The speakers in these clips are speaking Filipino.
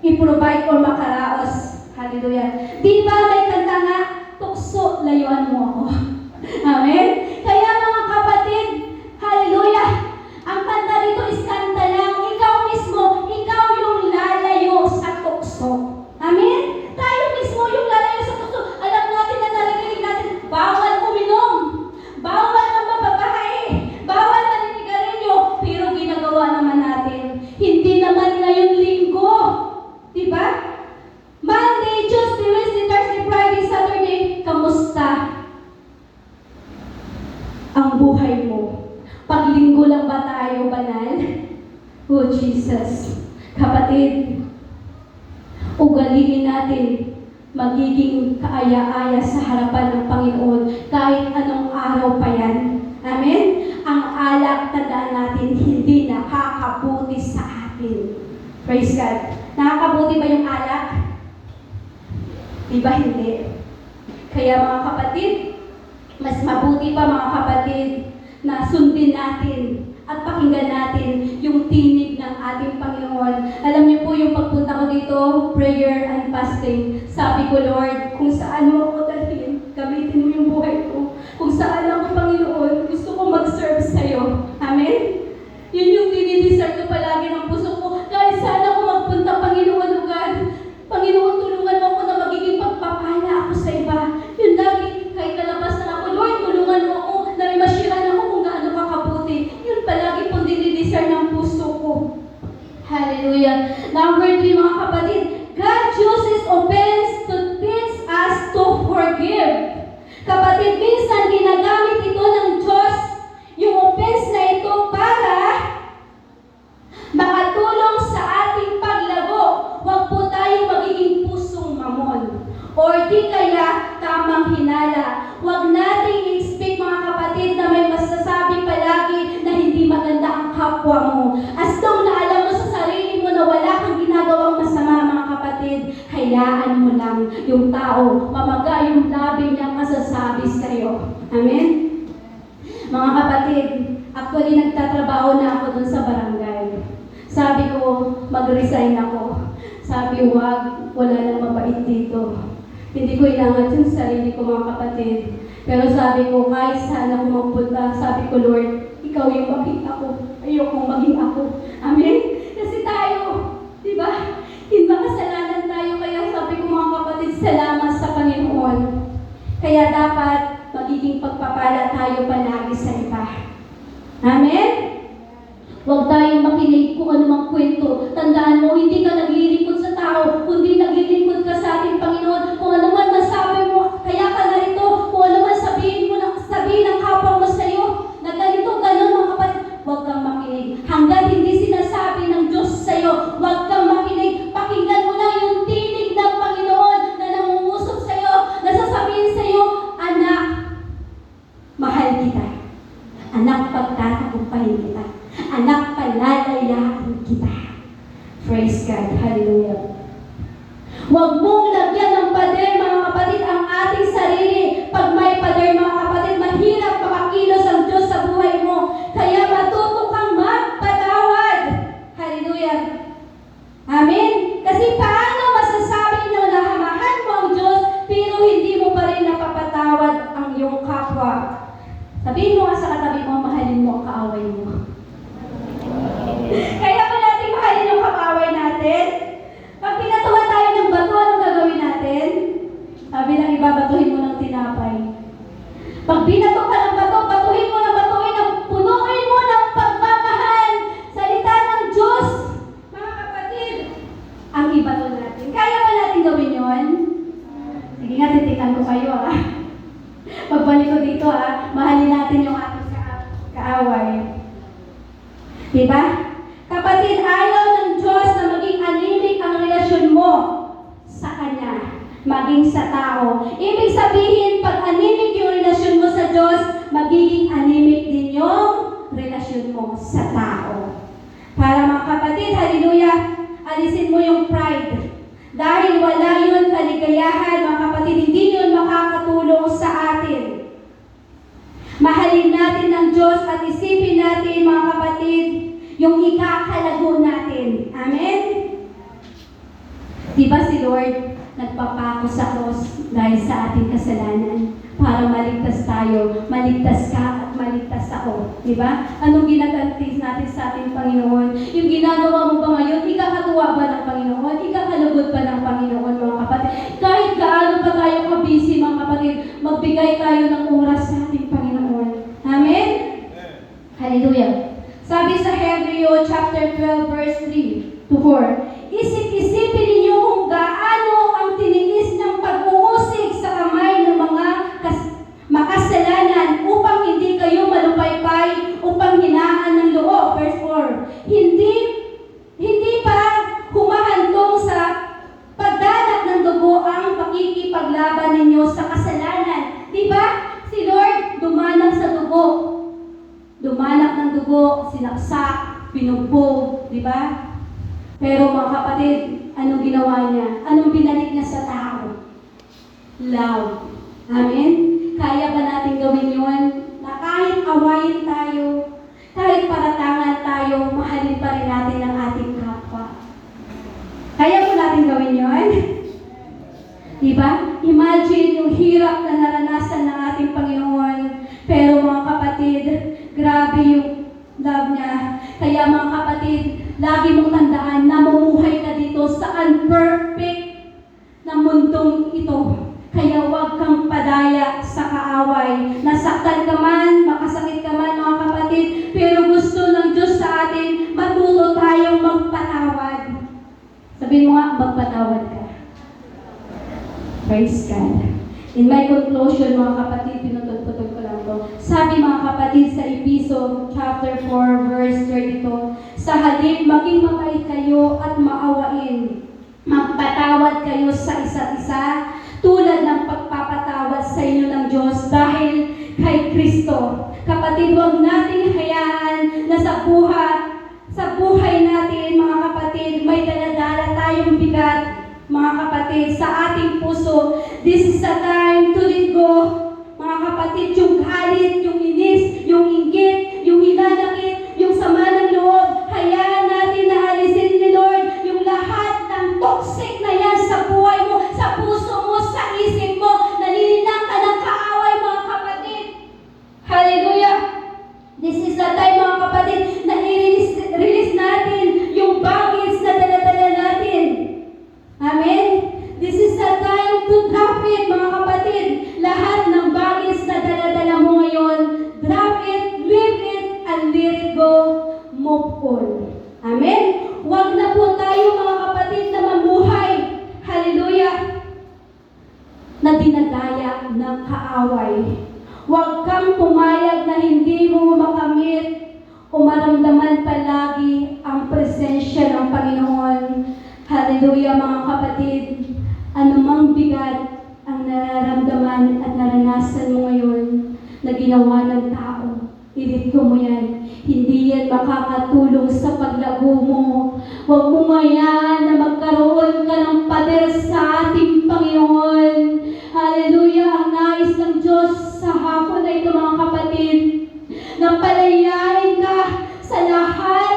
i-provide or makaraos. Hallelujah. Di ba may kanta nga, tukso, layuan mo ako. Amen? Kaya mga kapatid, hallelujah, ang kanta dito is kanta lang. Ikaw mismo, ikaw yung lalayo sa tukso. Amen? Tayo mismo yung lalayo sa tukso. Alam natin na narinig natin, bawal uminom, bawal ang mababahay, bawal maninigarilyo, pero ginagawa naman natin. Hindi naman ngayong linggo. Diba? Monday, Tuesday, Wednesday, Thursday, Friday, Saturday, kamusta ang buhay mo? Paglinggo lang ba tayo banal? Oh, Jesus. Kapatid, ugaliin natin magiging kaaya-aya sa harapan ng Panginoon kahit anong araw pa yan. Amen? Ang alak, tandaan natin, hindi nakakabuti sa atin. Praise God. Nakakabuti ba yung alak? Diba hindi? Kaya mga kapatid, mas mabuti pa mga kapatid na sundin natin at pakinggan natin yung tinig ng ating Panginoon. Alam niyo po yung pagpunta ko dito, prayer and fasting. Sabi ko, Lord, kung saan mo ako dalhin, gamitin mo yung buhay ko. Kung saan ako, Panginoon, gusto ko mag-serve sa'yo. Amen? Yun yung dinidesire ko palagi ng puso ko. Kahit saan ako magpunta, Panginoon, God. Panginoon, tulungan mo ako na magiging pagpapala ako sa iba. Yun lagi, kahit kalabas na ako, Lord, tulungan mo ako na may masyiran ako kung gaano kakabuti. Yun palagi pong dinidesire ng puso ko. Hallelujah. Number 3, mga kapatid, God uses offense to teach us to forgive. Kapatid, minsan ginagamit ito ng Diyos, yung offense na ito para makatulong sa ating paglago. Huwag po tayong magiging pusong mamon. Or di kaya tamang hinala. Huwag nating i-expect mga kapatid na may masasabi palagi na hindi maganda ang kapwa mo. As though na alam mo sa sarili mo na wala kang ginagawang masama mga kapatid, hayaan mo lang yung tao, mamaga yung labi niyang masasabi sa'yo. Amen? Mga kapatid, actually nagtatrabaho na ako dun sa barangay. Sabi ko, mag-resign ako. Sabi, wag, wala nang mabait dito. Hindi ko inangat yung sarili ko mga kapatid. Pero sabi ko, kahit saan ako magpunta, sabi ko, Lord, ikaw yung maging ako. Ayokong maging ako. Amen? Kasi tayo, di ba? Hindi makasalanan tayo. Kaya sabi ko mga kapatid, salamat sa Panginoon. Kaya dapat magiging pagpapala tayo palagi sa iba. Amen? Huwag tayong makinig kung anumang kwento. Tandaan mo, hindi ka naglilingkod sa tao, kundi naglilingkod ka sa ating Panginoon. Kung ano man masabi mo, kaya ka narito, kung ano man sabihin ng kapwa mo sa iyo, na ganito, gano'n mga kapatid, huwag kang makinig. Hanggang hindi sinasabi ng Diyos sa iyo, huwag kang makinig. Pakinggan mo lang yung tinig ng Panginoon na nangungusap sa iyo, na sasabihin sa iyo, anak, mahal kita. Anak, pagtatagumpahin kita. Anak, palalayain kita. Praise God. Hallelujah. Huwag mong lagyan ng pader, mga kapatid, ang ating sarili. Pag may pader, mga kapatid, mahirap makakilos ang Diyos sa buhay mo. Kaya matuto kang magpatawad. Hallelujah. Amen? Kasi paano masasabi nyo na mahal mo ang Diyos, pero hindi mo pa rin napapatawad ang iyong kapwa? Sabihin mo nga sa katabi mo, mahalin mo ang kaaway mo. Kaya pa natin mahalin yung kaaway natin. Pag pinatuwa tayo ng bato, anong gagawin natin? Sabi ng iba, batuhin mo ng tinapay. Pag binato ka ng bato, batuhin mo punuin mo ng pagmamahal. Salita ng Diyos. Mga kapatid, ang ibato natin. Kaya pa natin gawin yon? Sige nga, titikan ko kayo Pagbalik ko dito mahalin natin yung ating kaaway. Diba? Kapatid, ayaw ng Diyos na maging anemic ang relasyon mo sa Kanya, maging sa tao. Ibig sabihin, pag anemic yung relasyon mo sa Diyos, magiging anemic din yung relasyon mo sa tao. Para mga kapatid, hallelujah, alisin mo yung pride. Dahil wala yun kaligayahan, mga kapatid, hindi yun makakatulong sa atin. Mahalin natin ang Diyos at isipin natin, mga kapatid, yung ikakalago natin. Amen? Di ba si Lord nagpapako sa cross dahil sa ating kasalanan para maligtas tayo, maligtas ka at maligtas ako. Di ba? Anong ginagantis natin sa ating Panginoon? Yung ginagawa mo ba ngayon, ikakatuwa ba ng Panginoon? Ikakalugod ba ng Panginoon, mga kapatid? Kahit gaano pa tayo kabisi, mga kapatid, magbigay tayo ng oras sa ating Panginoon. Amen? Hallelujah. Sabi sa Hebreo chapter 12 verse 3 to 4, isip-isipin ninyo kung gaano ang tiniis ng pag-uusig sa kamay ng mga makasalanan upang hindi kayo malupaypay upang hinaan ng loob. Verse 4, hindi pa humahantong sa pagdanak ng dugo ang pakikipaglaban ninyo sa kasalanan. Diba? Si Lord dumanak sa dugo. Dumanak ng dugo, sinaksak, pinugbog, diba? Pero mga kapatid, anong ginawa niya? Anong binalik niya sa tao? Love. Amen? Kaya ba natin gawin yun? Na kahit awayin tayo, kahit paratangan tayo, mahalin pa rin natin ang ating kapwa. Kaya ba natin gawin yun? Diba? Imagine yung hirap na naranasan ng ating Panginoon. Pero mga kapatid, grabe yung love niya. Kaya mga kapatid, lagi mong tandaan na mamumuhay ka dito sa unperfect na mundong ito. Kaya huwag kang padaya sa kaaway. Nasaktan ka man, makasakit ka man mga kapatid, pero gusto ng Diyos sa atin, matuto tayong magpatawad. Sabihin mo nga, magpatawad ka. Praise God. In my conclusion, mga kapatid, pinutol-putol ko lang to. Sabi mga kapatid sa Episo chapter 4 verse 32, sa halip maging mabait kayo at maawain. Magpatawad kayo sa isa't isa tulad ng pagpapatawad sa inyo ng Diyos dahil kay Kristo. Kapatid, huwag nating hayaan na sa buhay natin, mga kapatid, may daladala tayong bigat. Mga kapatid, sa ating puso, this is the time to let go. Mga kapatid, yung galit, yung inis, yung inggit, yung hinanakit, yung sama ng loob, hayaan natin na alisin ni Lord yung lahat ng toxic na yan sa buhay mo, sa puso mo, sa isip mo. Nalilinang ka ng kaaway, mga kapatid. Hallelujah! This is the time, mga kapatid, na i-release natin yung baggage na dala-dala natin. Amen? This is the time to drop it, mga kapatid. Lahat ng bagis na dala-dala mo ngayon, drop it, leave it, and let it go. Move on. Amen? Huwag na po tayo, mga kapatid, na mamuhay. Hallelujah! Na dinadaya ng kaaway. Huwag kang pumayag na hindi mo makamit o maramdaman palagi ang presensya ng Panginoon. Hallelujah, mga kapatid. Anumang bigat ang nararamdaman at naranasan mo ngayon na ginawa ng tao, ilit ko mo yan. Hindi yan makakatulong sa paglago mo. Huwag mo ngayon na magkaroon ka ng pader sa ating Panginoon. Hallelujah, ang nais ng Diyos sa hapon na ito, mga kapatid, na palayain ka sa lahat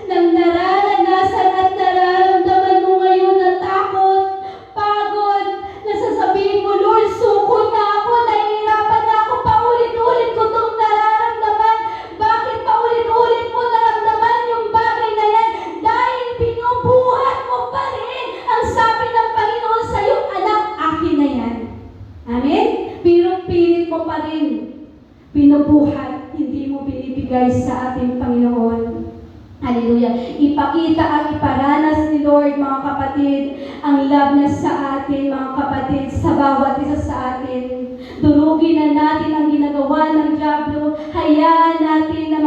ng nararanasan at nararamdaman mo ngayon na takot, pagod, nasasabihin mo, Lord, suko na ako, nahihirapan na ako, paulit-ulit ko itong nararamdaman. Bakit paulit-ulit mo naramdaman yung bagay na yan? Dahil pinubuhat mo pa rin ang sabi ng Panginoon sa iyo, anak, akin na yan. Amen? Pero pilit mo pa rin, pinubuhat, hindi mo binibigay sa ating Panginoon. Hallelujah. Ipakita at iparanas ni Lord, mga kapatid, ang love na sa atin, mga kapatid, sa bawat isa sa atin. Durugin na natin ang ginagawa ng diablo. Hayaan natin na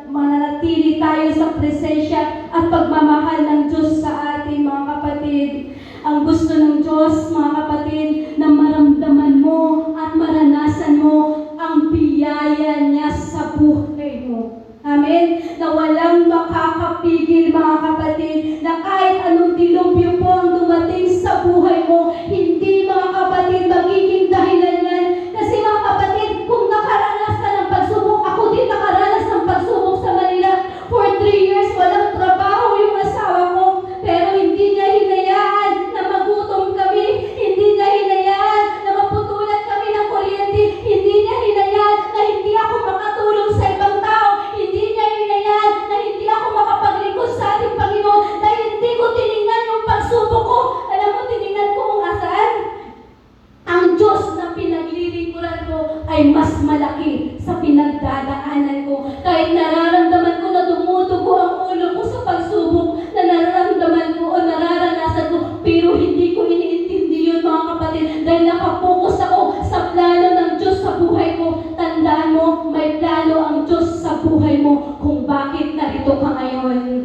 mananatili tayo sa presensya at pagmamahal ng Diyos sa atin, mga kapatid. Ang gusto ng Diyos, mga kapatid, na maramdaman mo at maranasan mo ang biyaya niya sa buhay mo. Amen? Na walang makakapigil, mga kapatid, na kahit anong dilubyo po ang dumating sa buhay mo, hindi, mga kapatid, magiging dahilan yan. Kasi, mga kapatid, kung nakaranas ka ng pagsubok, ako din nakaranas ng pagsubok sa Manila. For 3 years, walang trabaho yung asawa ko, pero hindi niya hinayaan na ay mas malaki sa pinagdadaanan ko. Kahit nararamdaman ko na dumudugo ang ulo ko sa pagsubok na nararamdaman ko o nararanasan ko, pero hindi ko iniintindi yun mga kapatid, dahil nakapokus ako sa plano ng Diyos sa buhay ko. Tandaan mo, may plano ang Diyos sa buhay mo kung bakit narito ka ngayon.